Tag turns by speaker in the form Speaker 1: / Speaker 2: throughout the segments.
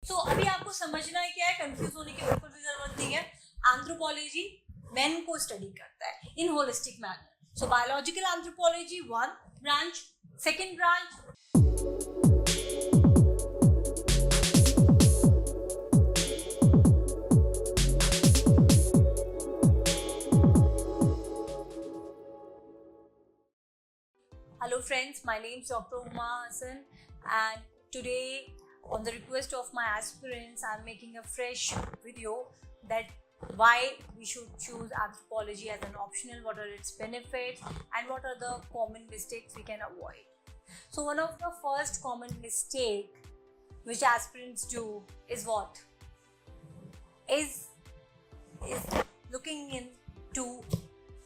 Speaker 1: So अभी आपको समझना है क्या है, कंफ्यूज होने की बिल्कुल भी जरूरत नहीं है. एंथ्रोपोलॉजी men को स्टडी करता है in holistic manner. So biological anthropology one branch, second branch Hello friends, my name is Dr. Uma Hassan and today on the request of my aspirants I am making a fresh video that why we should choose anthropology as an optional, what are its benefits and what are the common mistakes we can avoid. So one of the first common mistake which aspirants do is what? Is looking into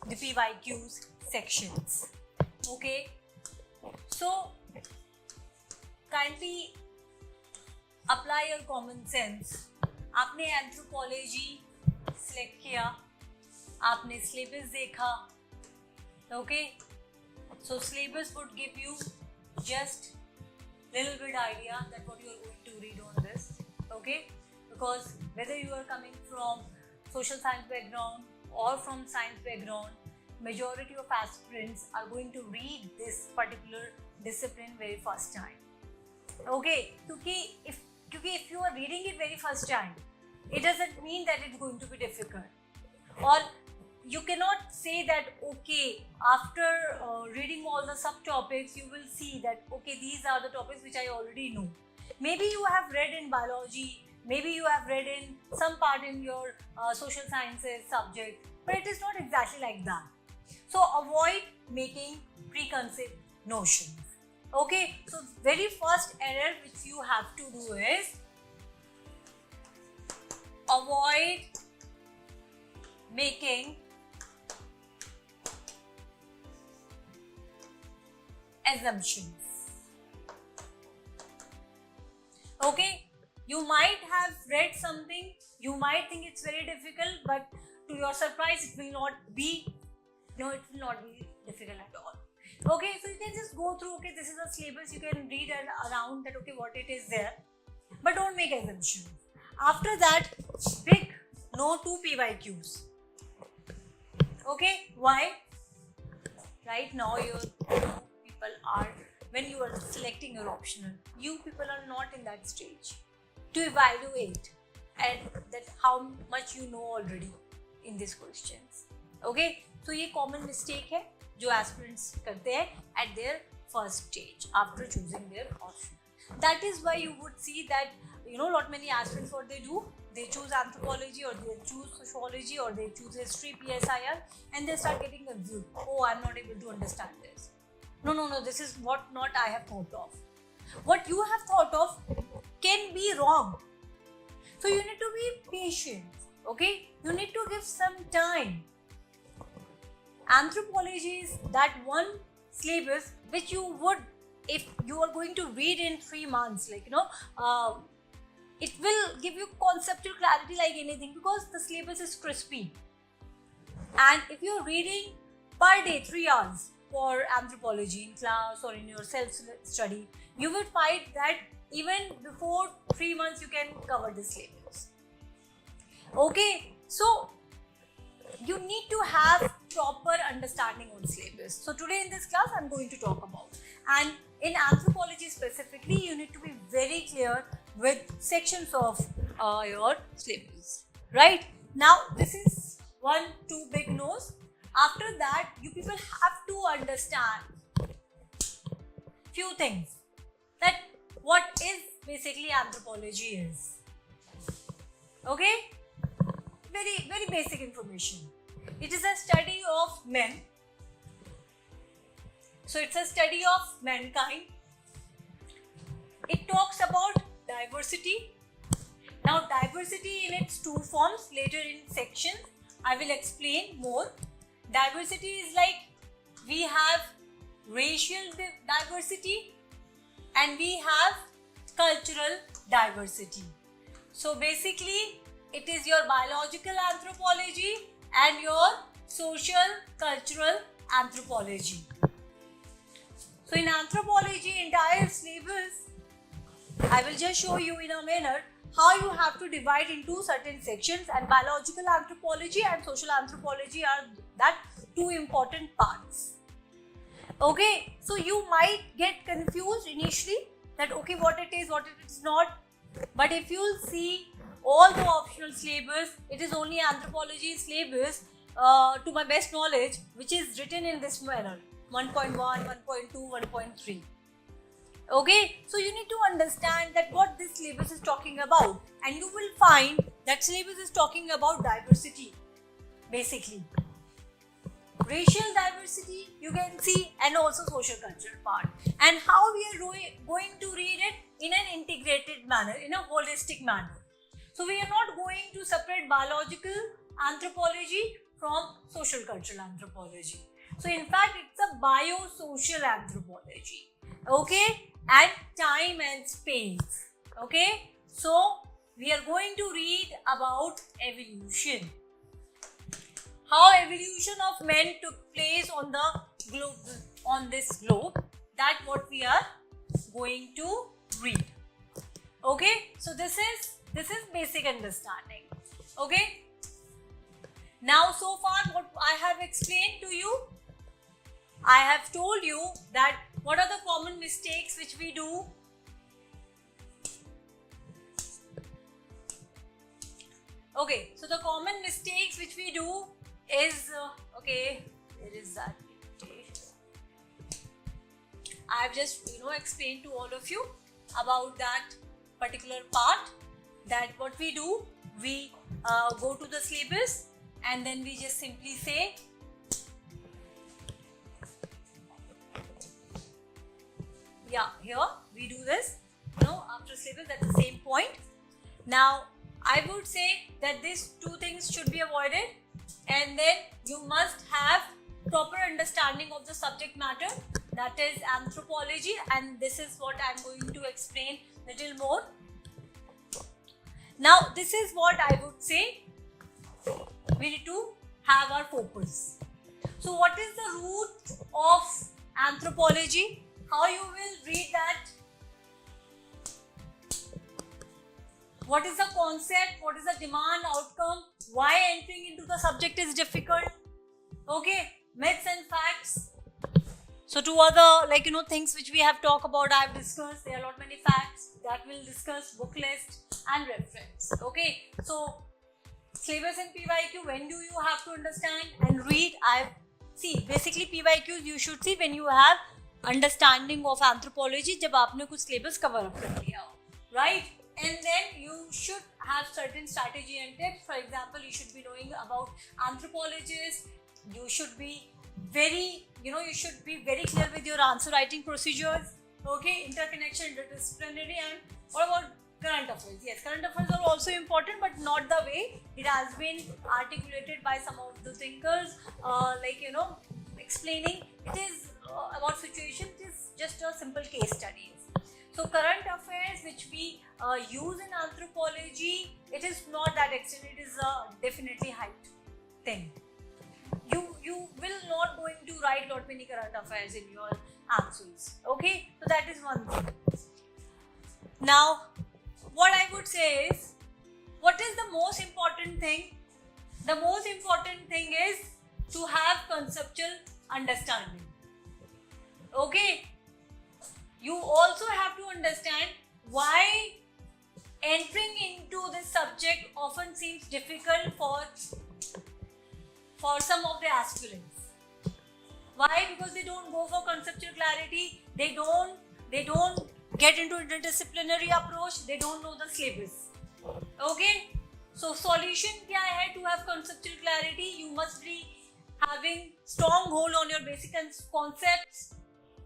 Speaker 1: the PYQs sections. Okay. So kindly apply your common sense. आपने anthropology select किया, आपने syllabus देखा, okay. So syllabus would give you just little bit idea that what you are going to read on this, okay. Because whether you are coming from social science background or from science background, majority of aspirants are going to read this particular discipline very first time, okay. क्योंकि if you are reading it very first time, it doesn't mean that it's going to be difficult, or you cannot say that okay after reading all the subtopics you will see that okay these are the topics which I already know. Maybe you have read in biology, maybe you have read in some part in your social sciences subject, but it is not exactly like that. So avoid making preconceived notions. Okay, so very first error which you have to do is avoid making assumptions. Okay, you might have read something, you might think it's very difficult, but to your surprise it will not be. No, it will not be difficult at all. Okay, so you can just go through, okay, this is a syllabus, you can read around that, okay, what it is there, but don't make assumptions. After that, pick no to PYQs. Okay, why? Right now, people are, when you are selecting your optional, you people are not in that stage to evaluate and that how much you know already in these questions. Okay, so ये common mistake है जो aspirants करते हैं at their first stage after choosing their option. That is why you would see that lot many aspirants what they do, they choose anthropology or they choose sociology or they choose history PSIR and they start getting confused. Oh, I'm not able to understand this. No, this is what not I have thought of. What you have thought of can be wrong. So you need to be patient. Okay, you need to give some time. Anthropology is that one syllabus which you would, if you are going to read in 3 months, it will give you conceptual clarity like anything because the syllabus is crispy. And if you are reading per day 3 hours for anthropology in class or in your self-study, you will find that even before 3 months you can cover the syllabus. Okay, so you need to have proper understanding on syllabus. So today in this class I'm going to talk about, and in anthropology specifically you need to be very clear with sections of your syllabus. Right now this is 2 big no's. After that you people have to understand few things, that what is basically anthropology is. Okay, very basic information. It is a study of men. So it's a study of mankind. It talks about diversity. Now diversity in its 2 forms, later in sections I will explain more. Diversity is like we have racial diversity and we have cultural diversity. So basically it is your biological anthropology and your social cultural anthropology. So in anthropology entire syllabus, I will just show you in a manner how you have to divide into certain sections, and biological anthropology and social anthropology are that two important parts. Okay, so you might get confused initially that okay, what it is not, but if you see all the optional syllabus, it is only anthropology syllabus to my best knowledge which is written in this manner: 1.1, 1.2, 1.3. Okay, so you need to understand that what this syllabus is talking about, and you will find that syllabus is talking about diversity, basically racial diversity you can see, and also social cultural part, and how we are going to read it in an integrated manner, in a holistic manner. So we are not going to separate biological anthropology from social cultural anthropology. So in fact it's a biosocial anthropology, okay, and time and space. Okay, so we are going to read about evolution, how evolution of men took place on the globe, on this globe. That what we are going to read. Okay, so this is basic understanding. Okay, now so far what I have explained to you, I have told you that what are the common mistakes which we do. Okay, so the common mistakes which we do is, okay, where is that? I have just explained to all of you about that particular part, that what we do, we go to the syllabus and then we just simply say yeah, here we do this, after syllabus, that's the same point. Now I would say that these two things should be avoided, and then you must have proper understanding of the subject matter, that is anthropology, and this is what I am going to explain little more. Now this is what I would say, we need to have our focus. So what is the root of anthropology? How you will read that? What is the concept? What is the demand, outcome? Why entering into the subject is difficult? Okay, myths and facts. So two other things which we have talked about, I have discussed. There are not many facts that we'll discuss, book list and reference. Okay, so syllabus and PYQ, when do you have to understand and read? Basically PYQs you should see when you have understanding of anthropology, जब आपने कुछ syllabus cover up कर लिया हो, right? And then you should have certain strategy and tips. For example, you should be knowing about anthropologists. You should be very, you should be very clear with your answer writing procedures. Okay, interconnection, interdisciplinary, and what about current affairs? Yes, current affairs are also important, but not the way it has been articulated by some of the thinkers. Explaining it is about situation. It is just a simple case studies. So current affairs which we use in anthropology, it is not that extent. It is a definitely height thing. You will not going to write lot many current affairs in your answers. Okay, so that is one thing. Now, what I would say is, what is the most important thing? The most important thing is to have conceptual understanding. Okay, you also have to understand why entering into this subject often seems difficult for some of the aspirants. Why? Because they don't go for conceptual clarity, they don't get into interdisciplinary approach, they don't know the syllabus. Okay, so solution kya hai to have conceptual clarity? You must be having strong hold on your basic concepts.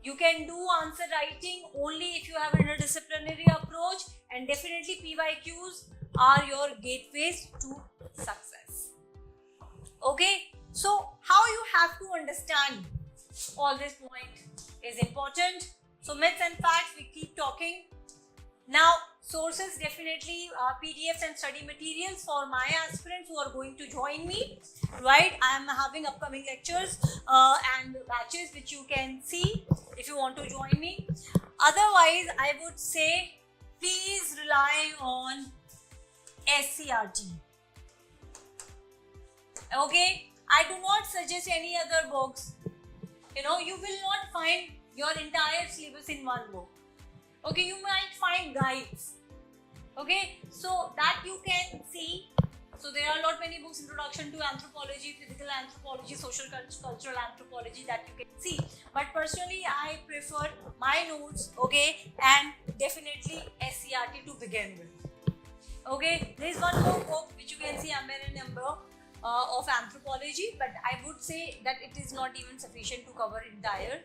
Speaker 1: You can do answer writing only if you have an interdisciplinary approach, and definitely PYQs are your gateways to success. Okay, so how you have to understand all this point is important. So myths and facts, we keep talking. Now sources, definitely PDFs and study materials for my aspirants who are going to join me, right? I am having upcoming lectures and batches which you can see if you want to join me. Otherwise, I would say please rely on SCRT. Okay, I do not suggest any other books. You know, you will not find your entire syllabus in one book. Okay, you might find guides. Okay, so that you can see. So there are not many books, introduction to anthropology, physical anthropology, social cultural anthropology, that you can see. But personally, I prefer my notes, okay, and definitely SCRT to begin with. Okay, there is one more book which you can see number of anthropology, but I would say that it is not even sufficient to cover entire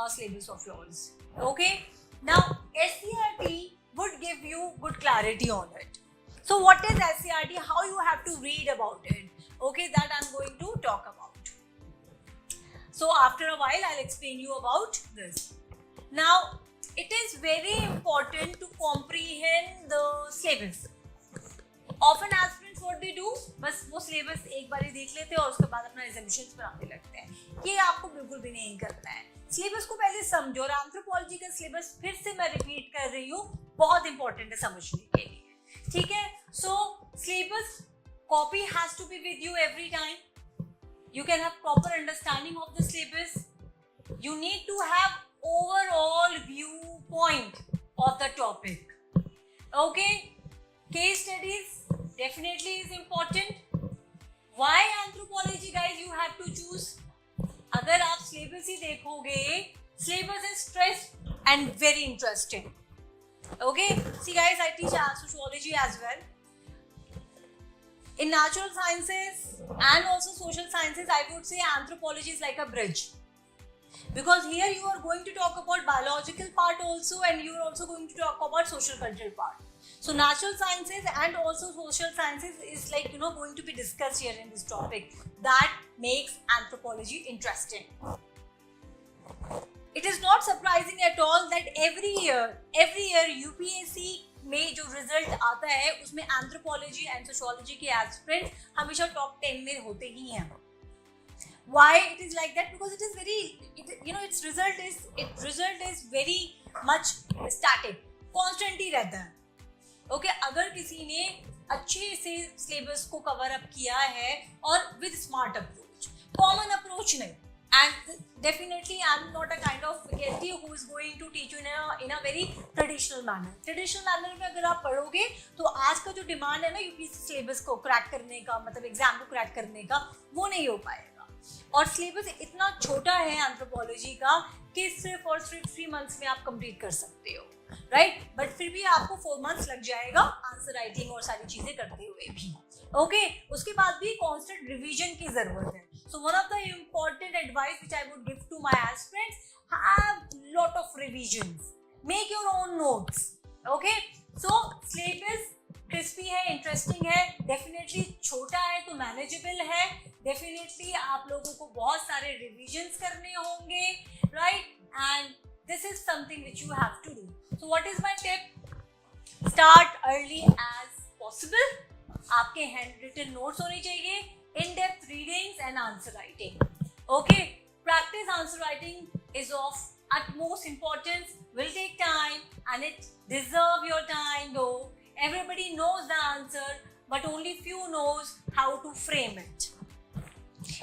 Speaker 1: syllabus of yours. Okay, now SCRT would give you good clarity on it. So what is SCRT? How you have to read about it? Okay, that I'm going to talk about. So after a while, I'll explain you about this. Now, it is very important to comprehend the syllabus. Often aspirants what they do, बस वो syllabus एक बार ही देख लेते हैं और उसके बाद अपना assumptions बनाने लगते हैं. ये आपको बिल्कुल भी नहीं करना है. सिलेबस को पहले समझो, और एंथ्रोपोलॉजी का सिलेबस फिर से मैं रिपीट कर रही हूँ, बहुत इंपॉर्टेंट है समझने के लिए. ठीक है, so syllabus copy has to be with you every time. You can have proper understanding of the syllabus. You need to have overall viewpoint of the topic. Okay, case studies definitely is important. Why anthropology, guys? You have to choose. अगर आप syllabus ही देखोगे, syllabus is stressed and very interesting. Okay, see guys, I teach sociology as well. In natural sciences and also social sciences, I would say anthropology is like a bridge, because here you are going to talk about biological part also, and you are also going to talk about social cultural part. So natural sciences and also social sciences is like, you know, going to be discussed here in this topic. That makes anthropology interesting. It is not surprising at all that every year UPSC में जो result आता है उसमें anthropology and sociology के aspirant हमेशा top 10 में होते ही हैं. Why it is like that? Because it is very, its result is very much static, constant ही रहता है. Okay, अगर किसी ने अच्छे से सिलेबस को कवर अप किया है और with smart approach, common approach नहीं. And definitely I'm not a kind of faculty who is going to teach you in a very traditional manner. Traditional manner में अगर आप पढ़ोगे तो आज का जो डिमांड है ना यूपीएससी सिलेबस को क्रैक करने का, मतलब एग्जाम को क्रैक करने का, वो नहीं हो पाएगा. और सिलेबस इतना छोटा है एंथ्रोपोलॉजी का कि सिर्फ और सिर्फ 3 मंथ्स में आप कंप्लीट कर सकते हो, राइट. बट फिर भी आपको 4 मंथ्स लग जाएगा आंसर राइटिंग और सारी चीजें करते हुए भी. ओके, उसके बाद भी कांस्टेंट रिवीजन की जरूरत है. So one of the important advice which I would give to my aspirants, have lot of revisions, make your own notes. Okay, so syllabus crispy है, interesting है, definitely छोटा है तो manageable है, definitely आप लोगों को बहुत सारे revisions करने होंगे, right? And this is something which you have to do. So what is my tip? Start early as possible. आपके handwritten notes होनी चाहिए, in-depth readings and answer writing. Okay, practice answer writing is of utmost importance, will take time and it deserve your time though. Everybody knows the answer but only few knows how to frame it.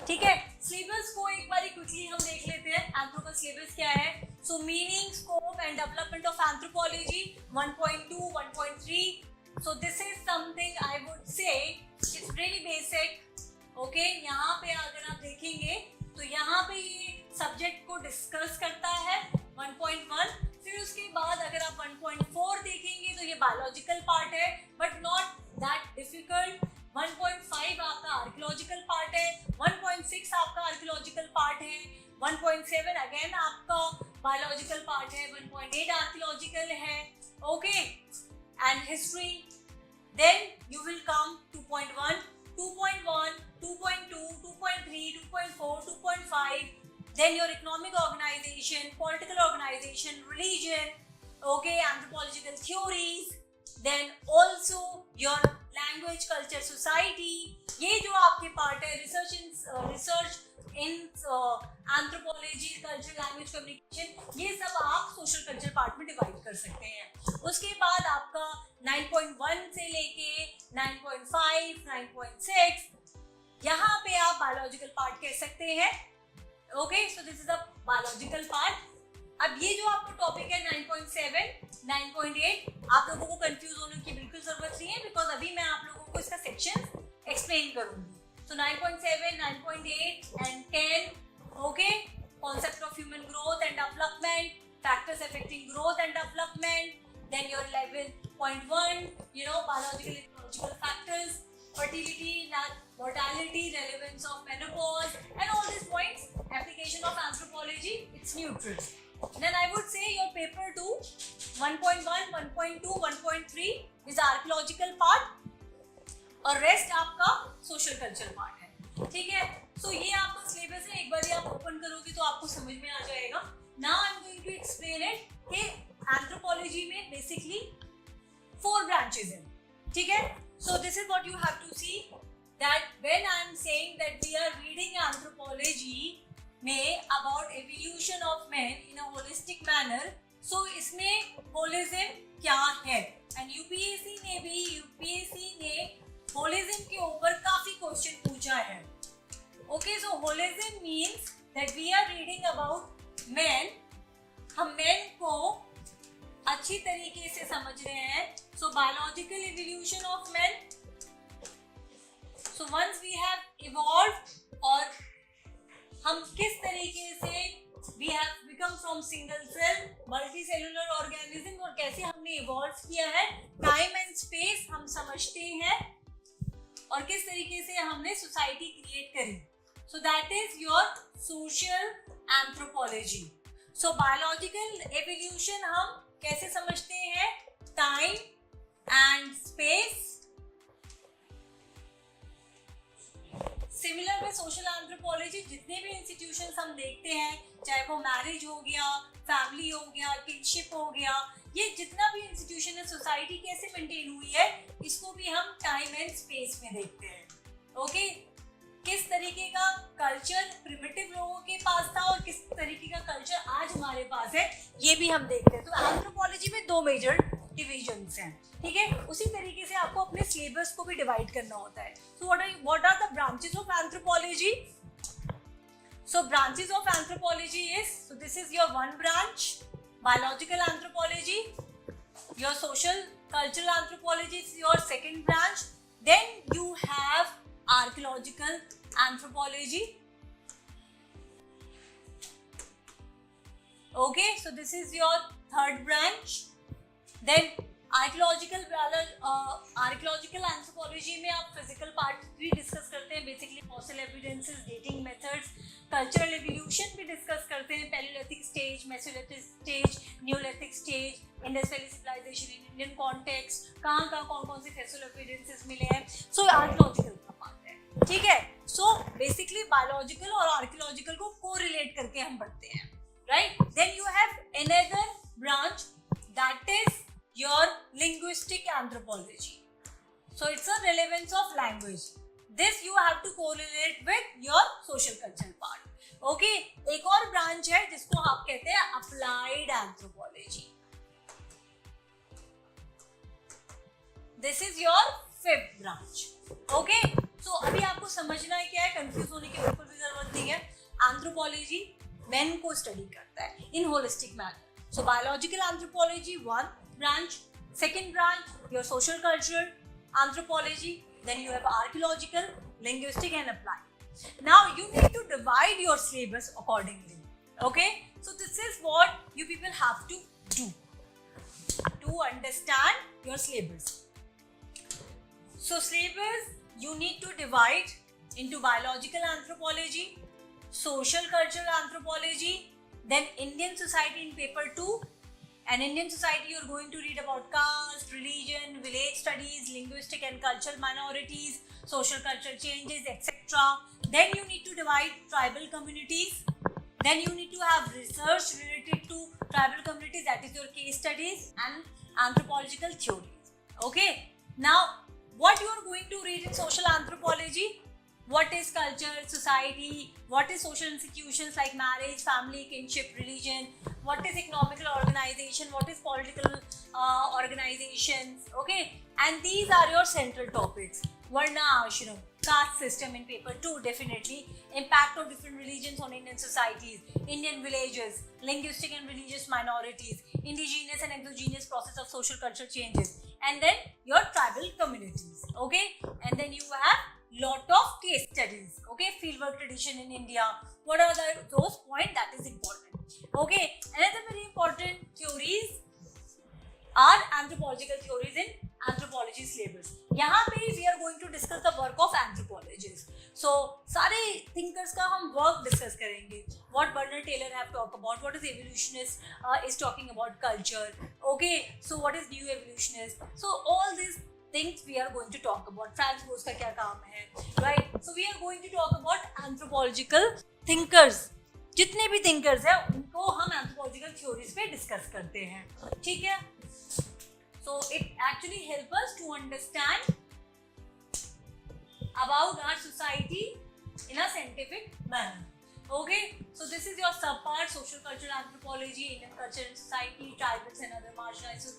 Speaker 1: ठीक है, syllabus को एक बारी quickly हम देख लेते हैं. Anthro का syllabus क्या है? So meaning, scope and development of anthropology 1.2, 1.3. So this is something I would say it's really basic. Okay, यहाँ पे अगर आप देखेंगे तो यहाँ पे ये सब्जेक्ट को डिस्कस करता है 1.1. फिर उसके बाद अगर आप 1.4 देखेंगे तो ये बायोलॉजिकल पार्ट है बट नॉट दैट डिफिकल्ट. 1.5 आपका आर्कियोलॉजिकल पार्ट है, 1.6 आपका आर्कियोलॉजिकल पार्ट है, 1.7 अगेन आपका बायोलॉजिकल पार्ट है, 1.8 आर्कियोलॉजिकल है. Okay, and history. Then you will come 2.1, 2.1, 2.2, 2.3, 2.4, 2.5, then your economic organization, political organization, religion, okay, anthropological theories, then also your language, culture, society, ये जो आपके part है, रिसर्च इन anthropology, culture, language, communication, ये सब आप social culture part में divide कर सकते हैं। उसके बाद आपका 9.1 से लेके 9.5, 9.6, यहाँ पे आप बायोलॉजिकल पार्ट कह सकते हैं। Okay, so this is the biological part. अब ये जो आपका टॉपिक है 9.7, 9.8, आप लोगों को कंफ्यूज होने की बिल्कुल जरूरत नहीं है, बिकॉज अभी मैं आप लोगों को इसका सेक्शन एक्सप्लेन करूंगी। So 9.7, 9.8 and 10, okay, concept of human growth and development, factors affecting growth and development, then your 11.1, biological and ecological factors, fertility, mortality, relevance of menopause, and all these points, application of anthropology, it's neutral. Then I would say your paper 2, 1.1, 1.2, 1.3 is archaeological part, और rest आपका social culture part है, ठीक है। So ये आपका syllabus है, एक बार आप ओपन करोगे तो आपको समझ में आ जाएगा। Now I am going to explain it कि एंथ्रोपोलॉजी में बेसिकली 4 ब्रांचेस हैं, ठीक है। So this is what you have to see that when I am saying that we are reading anthropology में about evolution of man in a holistic manner, so इसमें holism क्या है, and UPSC ने holism के ऊपर काफी question पूछा है। Okay, so holism means that we are reading about man, हम मैन को अच्छी तरीके से समझ रहे हैं। So biological evolution of man, so once we have evolved, और हम किस तरीके से we have become from single cell multi cellular organism, और कैसे हमने इवॉल्व किया है, टाइम एंड स्पेस हम समझते हैं, और किस तरीके से हमने सोसाइटी क्रिएट करी। So that is your social anthropology. So biological evolution हम कैसे समझते हैं, टाइम एंड स्पेस। सिमिलर में सोशल एंथ्रोपोलॉजी, जितने भी इंस्टीट्यूशंस हम देखते हैं, चाहे वो मैरिज हो गया, फैमिली हो गया, किनशिप हो गया, ये जितना भी इंस्टीट्यूशन है, सोसाइटी कैसे मेंटेन हुई है, इसको भी हम टाइम एंड स्पेस में देखते हैं। ओके, किस तरीके का कल्चर प्रिमिटिव लोगों के पास था और किस तरीके का कल्चर आज हमारे पास है, ये भी हम देखते हैं। तो एंथ्रोपोलॉजी में 2 मेजर डिविजन्स हैं, ठीक है। उसी तरीके से आपको अपने सिलेबस को भी डिवाइड करना होता है। So what are the branches of anthropology? So branches of anthropology is, so this is your one branch, biological anthropology. Your social cultural anthropology is your second branch. Then you have archaeological anthropology. Okay, so this is your third branch. Then archaeological anthropology में आप physical part भी discuss करते हैं, basically fossil evidences, dating methods, cultural evolution भी discuss करते हैं, palaeolithic stage, mesolithic stage, neolithic stage, Indus valley civilisation in Indian context, कहाँ कौन से फॉसिल एविडेंसेस मिले हैं। सो आर्कियोलॉजिकल का पार्ट है, ठीक है। सो बेसिकली बायोलॉजिकल और आर्कियोलॉजिकल को कोरिलेट करके हम पढ़ते हैं, right. Then you have another branch that is your linguistic anthropology. So it's a relevance of language. This you have to correlate with your social cultural part. Okay, एक और branch है जिसको आप कहते हैं applied anthropology. This is your 5th branch. Okay, so अभी आपको समझना है क्या है, कंफ्यूज होने की बिल्कुल भी जरूरत नहीं है। एंथ्रोपोलॉजी मैन को स्टडी करता है in holistic manner. So biological anthropology 1 branch, second branch your social cultural anthropology, then you have archaeological, linguistic and applied. Now you need to divide your syllabus accordingly. Okay, so this is what you people have to do to understand your syllabus. So syllabus you need to divide into biological anthropology, social cultural anthropology, then Indian society in paper 2. And Indian society, you're going to read about caste, religion, village studies, linguistic and cultural minorities, social cultural changes, etc. Then you need to divide tribal communities. Then you need to have research related to tribal communities, that is your case studies and anthropological theories. Okay. Now, what you are going to read in social anthropology? What is culture, society, what is social institutions like marriage, family, kinship, religion, what is economical organization, what is political organizations, okay? And these are your central topics. Varna ashram, caste system in paper 2 definitely, impact of different religions on Indian societies, Indian villages, linguistic and religious minorities, indigenous and exogenous process of social cultural changes, and then your tribal communities, okay? And then you have lot of case studies, okay? Fieldwork tradition in India, what are those points that is important, okay? Another very important theories are anthropological theories in anthropology syllabus. यहाँ पे we are going to discuss the work of anthropologists. So सारे thinkers का हम work discuss करेंगे. What Bernard Taylor have talked about, what is evolutionist is talking about culture, okay? So what is new evolutionist? So all these things we are going to talk about. Franz Boas का क्या काम है, right? So we are going to talk about anthropological thinkers. जितने भी thinkers हैं उनको हम anthropological theories पे discuss करते हैं, ठीक है? So it actually helps us to understand about our society in a scientific manner. Okay, so this is your subpart: social cultural anthropology, Indian culture and society, tribals and other marginalized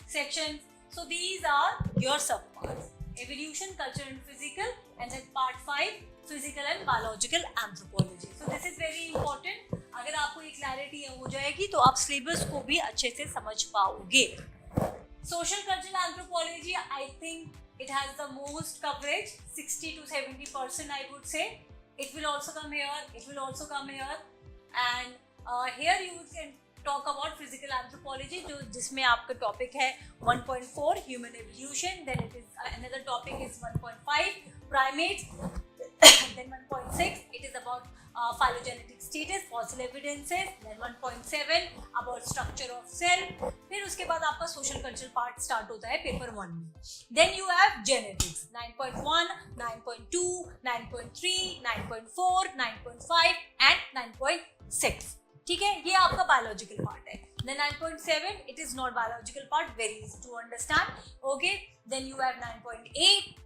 Speaker 1: sections. So these are your subparts: evolution, culture and physical, and then part 5, physical and biological anthropology. So this is very important. अगर आपको ये clarity हो जाएगी तो आप syllabus को भी अच्छे से समझ पाओगे. Social cultural anthropology, I think it has the most coverage, 60 to 70% I would say. It will also come here, it will also come here, and here you can talk about physical anthropology, जिसमें आपका topic है 1.4 human evolution, then it is another topic is 1.5 primates, then 1.6 it is about phylogenetic status, fossil evidences, then 1.7 about structure of cell. फिर उसके बाद आपका social cultural part start होता है paper 1 में. Then you have genetics 9.1, 9.2, 9.3, 9.4, 9.5 and 9.6. ठीक है, ये आपका biological part है. Then 9.7 it is not biological part, very easy to understand, okay? Then you have 9.8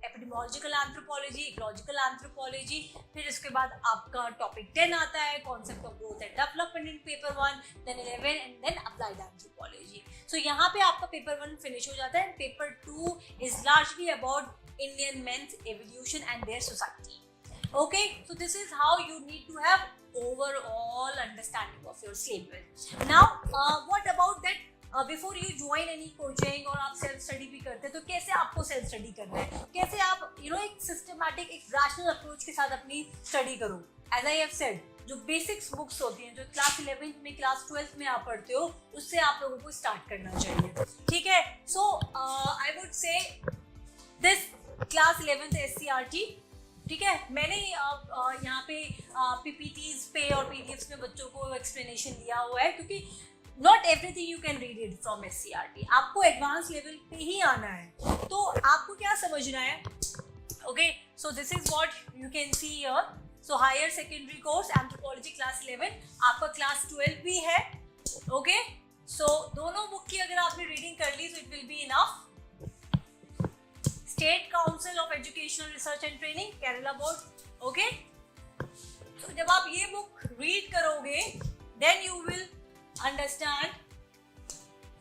Speaker 1: epidemiological anthropology, ecological anthropology. फिर इसके बाद आपका topic 10 आता है concept of growth and development in paper 1, then 11 and then applied anthropology. So यहाँ पे आपका paper 1 finish हो जाता है. Paper 2 is largely about Indian men's evolution and their society. Okay, so this is how you need to have overall understanding of your syllabus. Now, what about that? Before you join any coaching और आप self study भी करते हैं, तो कैसे आपको self study करना है? कैसे आप एक systematic, एक rational approach के साथ अपनी study करो? As I have said, जो basics books होती हैं, जो class 11th में, class 12th में आप पढ़ते हो, उससे आप लोगों को start करना चाहिए, ठीक है? So, I would say this class 11th SCRT, ठीक है, मैंने यहाँ पे PPTs पे और PDFs में बच्चों को एक्सप्लेनेशन दिया हुआ है, क्योंकि not everything you can read it from SCRT. आपको एडवांस लेवल पे ही आना है, तो आपको क्या समझना है? Okay, so this is what you can see here. So higher secondary course anthropology class 11, आपका class 12 भी है, okay? So दोनों बुक की अगर आपने रीडिंग कर ली, so it will be enough. State Council of Educational Research and Training, Kerala Board, okay? So जब आप ये book read करोगे, then you will understand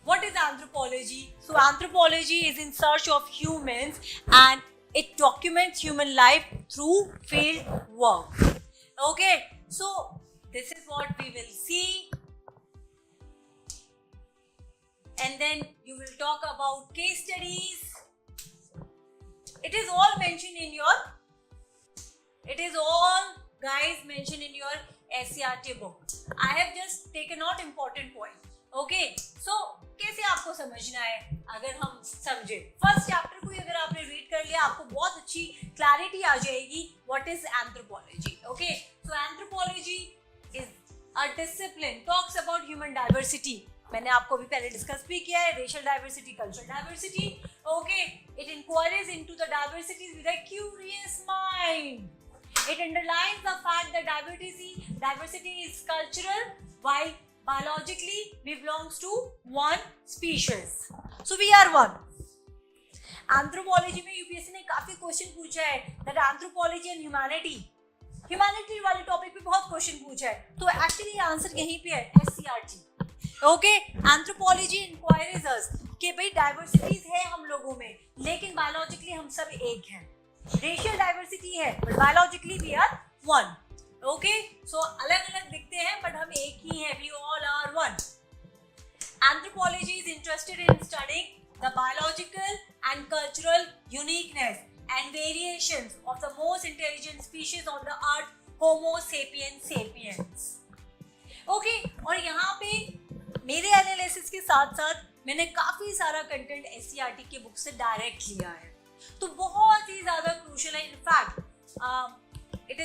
Speaker 1: what is anthropology. So anthropology is in search of humans and it documents human life through field work. Okay, so this is what we will see, and then you will talk about case studies. It is all mentioned in your, it is all guys mentioned in your SCRT book. I have just taken out important point. Okay, so कैसे आपको समझना है? अगर हम समझे first chapter को अगर आपने रीड कर लिया, आपको बहुत अच्छी क्लैरिटी आ जाएगी what is anthropology. Okay, so anthropology is a discipline talks about human diversity. मैंने आपको भी पहले डिस्कस भी किया है, racial diversity, cultural diversity. Okay, it inquires into the diversities with a curious mind. It underlines the fact that diversity is cultural, while biologically we belongs to one species. So we are one. Anthropology में UPSC ने काफी question पूछा है, that anthropology and humanity वाले topic पे बहुत question पूछा है, तो एक्चुअली आंसर यहीं पे है, एससीईआरटी। ओके, एंथ्रोपोलॉजी इंक्वायरीज अस कि भाई डाइवर्सिटीज है हम लोगों में, लेकिन बायोलॉजिकली हम सब एक हैं। रेशियल डाइवर्सिटी है but biologically we are one. Okay, so अलग अलग दिखते हैं बट हम एक ही हैं, we all are one. Anthropology is interested in studying the biological and cultural uniqueness and variations of the most intelligent species on the earth, Homo sapiens sapiens. Okay, और यहाँ पे मेरे एनालिसिस के साथ साथ मैंने काफी सारा कंटेंट एससीईआरटी के बुक से डायरेक्ट लिया है, तो बहुत ही ज्यादा क्रूशियल है। In fact it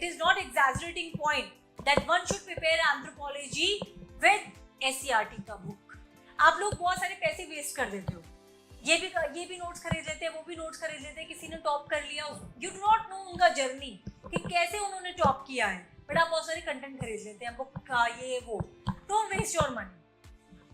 Speaker 1: is not exaggerating point that one should prepare anthropology with SCERT का बुक। आप लोग बहुत सारे पैसे वेस्ट कर देते हो, ये भी नोट्स खरीद लेते हैं, वो भी नोट्स खरीद लेते हैं, किसी ने टॉप कर लिया, यू डू नॉट नो उनका जर्नी कि कैसे उन्होंने टॉप किया है, बट आप बहुत सारे कंटेंट खरीद लेते हैं, बुक का ये वो। डोंट वेस्ट योर मनी,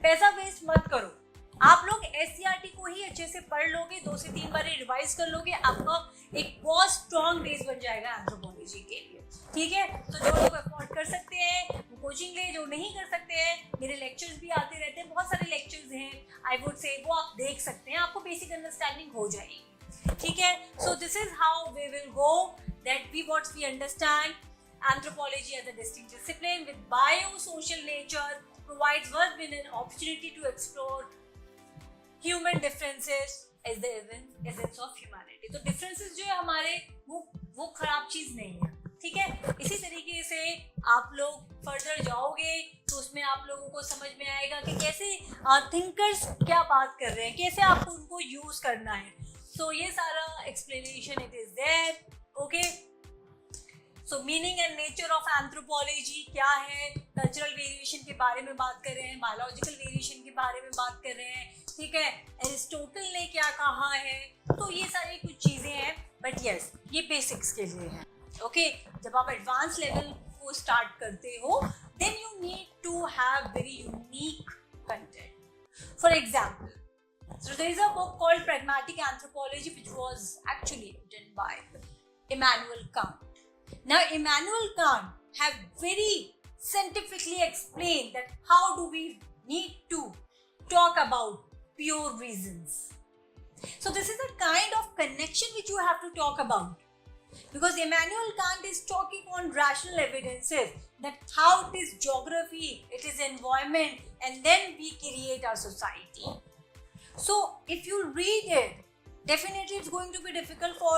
Speaker 1: पैसा वेस्ट मत करो। आप लोग एससीईआरटी को ही अच्छे से पढ़ लोगे, 2 से 3 बार रिवाइज कर लोगे, आपका एक बहुत स्ट्रॉन्ग बेस बन जाएगा एंथ्रोपोलॉजी के लिए। ठीक है, तो जो लोग अफोर्ड कर सकते हैं वो कोचिंग ले, जो नहीं कर सकते हैं, मेरे लेक्चर्स भी आते रहते हैं, बहुत सारे लेक्चर्स हैं, आई वुड से वो आप देख सकते हैं, आपको बेसिक अंडरस्टैंडिंग हो जाएगी। ठीक है, so this is how we will go that we understand anthropology as a distinct discipline with biosocial nature provides work with an opportunity to explore human differences as the essence of humanity. तो differences जो है हमारे वो खराब चीज नहीं है। ठीक है, इसी तरीके से आप लोग फर्दर जाओगे तो उसमें आप लोगों को समझ में आएगा कि कैसे थिंकर्स क्या बात कर रहे हैं, कैसे आपको उनको यूज करना है। सो ये सारा explanation it is there. Okay, so meaning and nature of anthropology क्या है, कल्चरल वेरिएशन के बारे में बात कर रहे हैं, बायोलॉजिकल वेरिएशन के बारे में बात कर रहे हैं। ठीक है, एरिस्टोटल ने क्या कहा है, तो ये सारी कुछ चीजें हैं, बट यस ये बेसिक्स के लिए है। ओके, जब आप एडवांस लेवल को स्टार्ट करते हो then you need to have very unique content. For example, so there is a book called Pragmatic Anthropology which was actually written by Immanuel Kant. Now Immanuel Kant have very scientifically explained that how do we need to talk about pure reasons. So this is the kind of connection which you have to talk about, because Immanuel Kant is talking on rational evidences that how it is geography, it is environment, and then we create our society. So if you read it, definitely it's going to be difficult for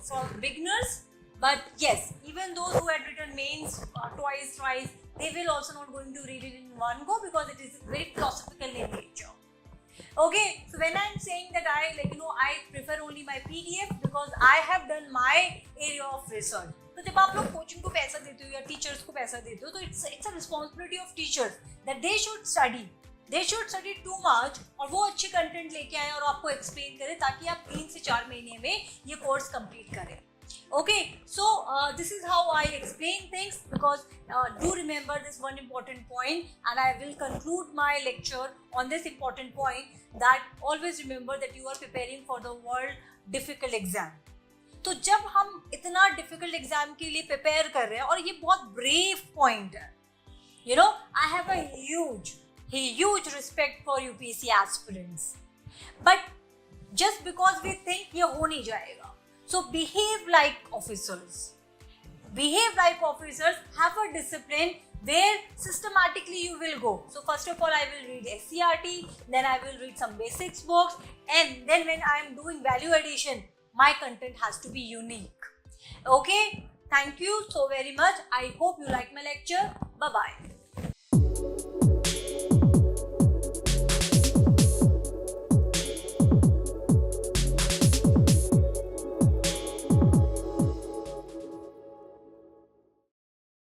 Speaker 1: for beginners, but yes, even those who had written mains twice, they will also not going to read it in one go because it is very philosophical in nature. Okay, so when I'm saying that I prefer only my PDF because I have done my area of research. तो जब आप लोग coaching को पैसा देते हो या teachers को पैसा देते हो, तो it's a responsibility of teachers that they should study too much और वो अच्छे कंटेंट लेके आए और आपको एक्सप्लेन करें ताकि आप 3 से 4 महीने में ये कोर्स कंप्लीट करें। Okay, so this is how I explain things, because do remember this one important point, and I will conclude my lecture on this important point, that always remember that you are preparing for the world difficult exam. तो जब हम इतना difficult exam के लिए prepare कर रहे हैं, और ये बहुत brave point है, I have a huge respect for UPSC aspirants, but just because we think ये हो नहीं जाएगा, so behave like officers, have a discipline where systematically you will go. So first of all I will read SCRT, then I will read some basics books, and then when I am doing value addition, my content has to be unique. Okay, thank you so very much. I hope you like my lecture. Bye bye.